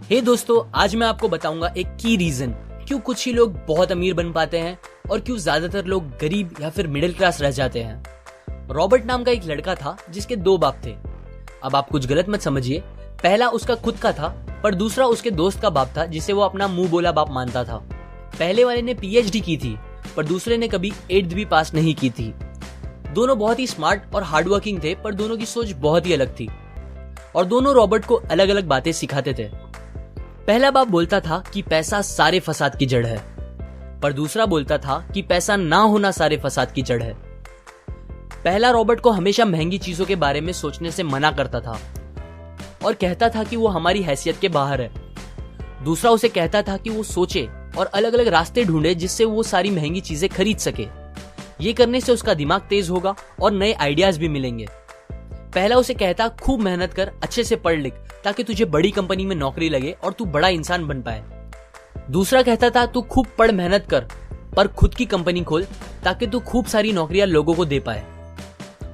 हे दोस्तों, आज मैं आपको बताऊंगा एक की रीजन क्यों कुछ ही लोग बहुत अमीर बन पाते हैं और क्यों ज्यादातर लोग गरीब या फिर मिडिल क्लास रह जाते हैं। रॉबर्ट नाम का एक लड़का था जिसके दो बाप थे। अब आप कुछ गलत मत समझिए, पहला उसका खुद का था पर दूसरा उसके दोस्त का बाप था जिसे वो अपना मुंह बोला बाप मानता था। पहले वाले ने पीएचडी की थी पर दूसरे ने कभी 8th भी पास नहीं की थी। दोनों बहुत ही स्मार्ट और हार्डवर्किंग थे पर दोनों की सोच बहुत ही अलग थी और दोनों रॉबर्ट को अलग अलग बातें सिखाते थे। पहला बाप बोलता था कि पैसा सारे फसाद की जड़ है, पर दूसरा बोलता था कि पैसा ना होना सारे फसाद की जड़ है। पहला रॉबर्ट को हमेशा महंगी चीजों के बारे में सोचने से मना करता था और कहता था कि वो हमारी हैसियत के बाहर है। दूसरा उसे कहता था कि वो सोचे और अलग अलग रास्ते ढूंढे जिससे वो सारी महंगी चीजें खरीद सके। ये करने से उसका दिमाग तेज होगा और नए आइडियाज भी मिलेंगे। पहला उसे कहता खूब मेहनत कर, अच्छे से पढ़ लिख ताकि तुझे बड़ी कंपनी में नौकरी लगे और तू बड़ा इंसान बन पाए। दूसरा कहता था तू खूब पढ़ मेहनत कर पर खुद की कंपनी खोल ताकि तू खूब सारी नौकरियां लोगों को दे पाए।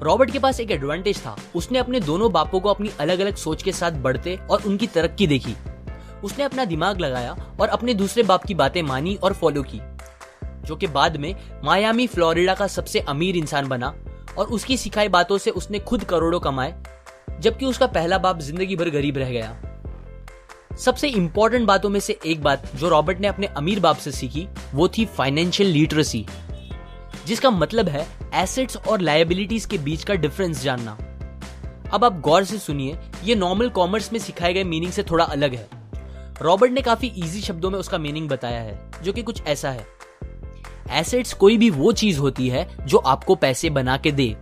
रॉबर्ट के पास एक एडवांटेज था, उसने अपने दोनों बापों को अपनी अलग अलग सोच के साथ बढ़ते और उनकी तरक्की देखी। उसने अपना दिमाग लगाया और अपने दूसरे बाप की बातें मानी और फॉलो की, जो कि बाद में मायामी फ्लोरिडा का सबसे अमीर इंसान बना और उसकी सिखाई बातों से उसने खुद करोड़ों कमाए, जबकि उसका पहला बाप जिंदगी भर गरीब रह गया। सबसे इंपॉर्टेंट बातों में से एक बात जो रॉबर्ट ने अपने अमीर बाप से सीखी वो थी फाइनेंशियल लिटरेसी, जिसका मतलब है एसेट्स और लायबिलिटीज के बीच का डिफरेंस जानना। अब आप गौर से सुनिए, ये नॉर्मल कॉमर्स में सिखाए गए मीनिंग से थोड़ा अलग है। रॉबर्ट ने काफी इजी शब्दों में उसका मीनिंग बताया है, जो कि कुछ ऐसा है। एसेट्स कोई भी वो चीज होती है जो आपको पैसे बना के दे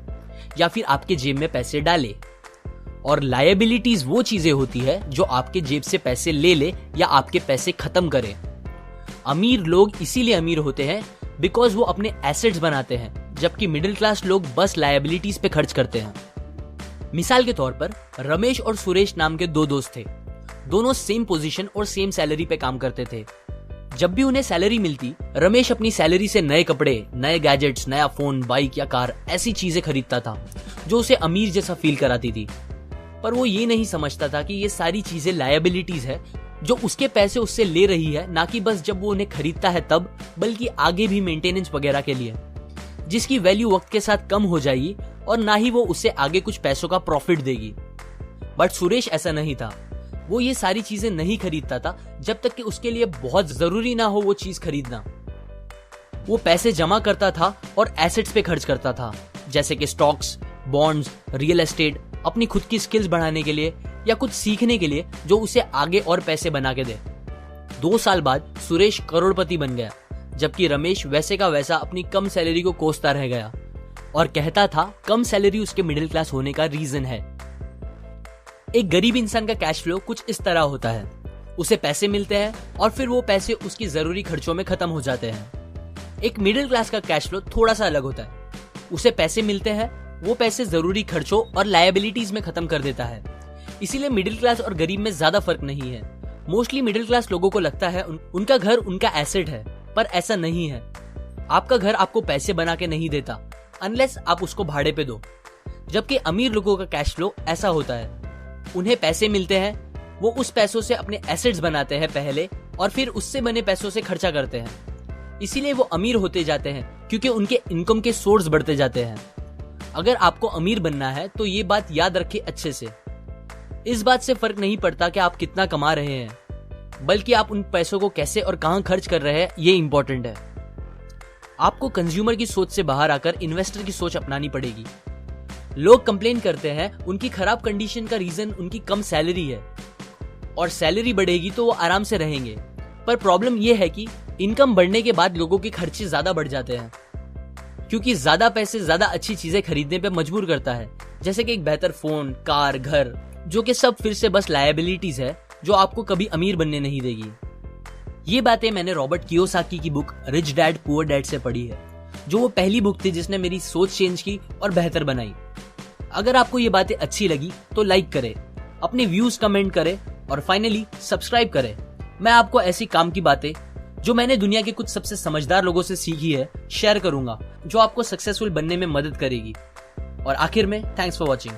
या फिर आपके जेब में पैसे डाले, और लायबिलिटीज वो चीजें होती है जो आपके जेब से पैसे ले ले या आपके पैसे खत्म करे। अमीर लोग इसीलिए अमीर होते हैं बिकॉज वो अपने एसेट्स बनाते हैं, जबकि मिडिल क्लास लोग बस लायबिलिटीज पे खर्च करते हैं। मिसाल के तौर पर रमेश और सुरेश नाम के दो दोस्त थे। दोनों सेम पोजीशन और सेम सैलरी पे काम करते थे। जब भी उन्हें सैलरी मिलती, रमेश अपनी सैलरी से नए कपड़े, नए गैजेट्स, नया फोन, बाइक या कार ऐसी चीजें खरीदता था जो उसे अमीर जैसा फील कराती थी। पर वो ये नहीं समझता था कि ये सारी चीजें लायबिलिटीज है जो उसके पैसे उससे ले रही है, ना कि बस जब वो उन्हें खरीदता है तब, बल्कि आगे भी मेंटेनेंस वगैरह के लिए, जिसकी वैल्यू वक्त के साथ कम हो जाएगी और ना ही वो उससे आगे कुछ पैसों का प्रॉफिट देगी। बट सुरेश ऐसा नहीं था। वो ये सारी चीजें नहीं खरीदता था जब तक कि उसके लिए बहुत जरूरी ना हो वो चीज खरीदना। वो पैसे जमा करता था और एसेट्स पे खर्च करता था, जैसे कि स्टॉक्स, बॉन्ड्स, रियल एस्टेट, अपनी खुद की स्किल्स बढ़ाने के लिए या कुछ सीखने के लिए जो उसे आगे और पैसे बना के दे। 2 साल बाद सुरेश करोड़पति बन गया, जबकि रमेश वैसे का वैसा अपनी कम सैलरी को कोसता रह गया और कहता था कम सैलरी उसके मिडिल क्लास होने का रीजन है। एक गरीब इंसान का कैश फ्लो कुछ इस तरह होता है, उसे पैसे मिलते हैं और फिर वो पैसे उसकी जरूरी खर्चों में खत्म हो जाते हैं। एक मिडिल क्लास का कैश फ्लो थोड़ा सा अलग होता है, उसे पैसे मिलते हैं, वो पैसे जरूरी खर्चों और लायबिलिटीज में खत्म कर देता है। इसीलिए मिडिल क्लास और गरीब में ज्यादा फर्क नहीं है। मोस्टली मिडिल क्लास लोगों को लगता है उनका घर उनका एसेट है, पर ऐसा नहीं है। आपका घर आपको पैसे बना के नहीं देता अनलेस आप उसको भाड़े पे दो, जबकि अमीर लोगों का कैश फ्लो ऐसा होता है। उन्हें पैसे मिलते हैं, वो उस पैसों से अपने एसेट्स बनाते हैं पहले और फिर उससे बने पैसों से खर्चा करते हैं। इसीलिए वो अमीर होते जाते हैं क्योंकि उनके इनकम के सोर्स बढ़ते जाते हैं। अगर आपको अमीर बनना है तो ये बात याद रखिए अच्छे से। इस बात से फर्क नहीं पड़ता कि आप कितना कमा रहे हैं, बल्कि आप उन पैसों को कैसे और कहां खर्च कर रहे हैं, ये इंपॉर्टेंट है। आपको कंज्यूमर की सोच से बाहर आकर इन्वेस्टर की सोच अपनानी पड़ेगी। लोग कंप्लेन करते हैं उनकी खराब कंडीशन का रीजन उनकी कम सैलरी है और सैलरी बढ़ेगी तो वो आराम से रहेंगे, पर प्रॉब्लम ये है कि इनकम बढ़ने के बाद लोगों के खर्चे ज्यादा बढ़ जाते हैं, क्योंकि ज्यादा पैसे ज्यादा अच्छी चीजें खरीदने पे मजबूर करता है, जैसे कि एक बेहतर फोन, कार, घर, जो कि सब फिर से बस लायबिलिटीज है जो आपको कभी अमीर बनने नहीं देगी। ये बातें मैंने रॉबर्ट कियोसाकी की book rich dad poor dad से पढ़ी है, जो वो पहली बुक थी जिसने मेरी सोच चेंज की और बेहतर बनाई। अगर आपको ये बातें अच्छी लगी तो लाइक करें, अपने व्यूज कमेंट करें और फाइनली सब्सक्राइब करें। मैं आपको ऐसी काम की बातें जो मैंने दुनिया के कुछ सबसे समझदार लोगों से सीखी है शेयर करूंगा, जो आपको सक्सेसफुल बनने में मदद करेगी। और आखिर में थैंक्स फॉर वॉचिंग।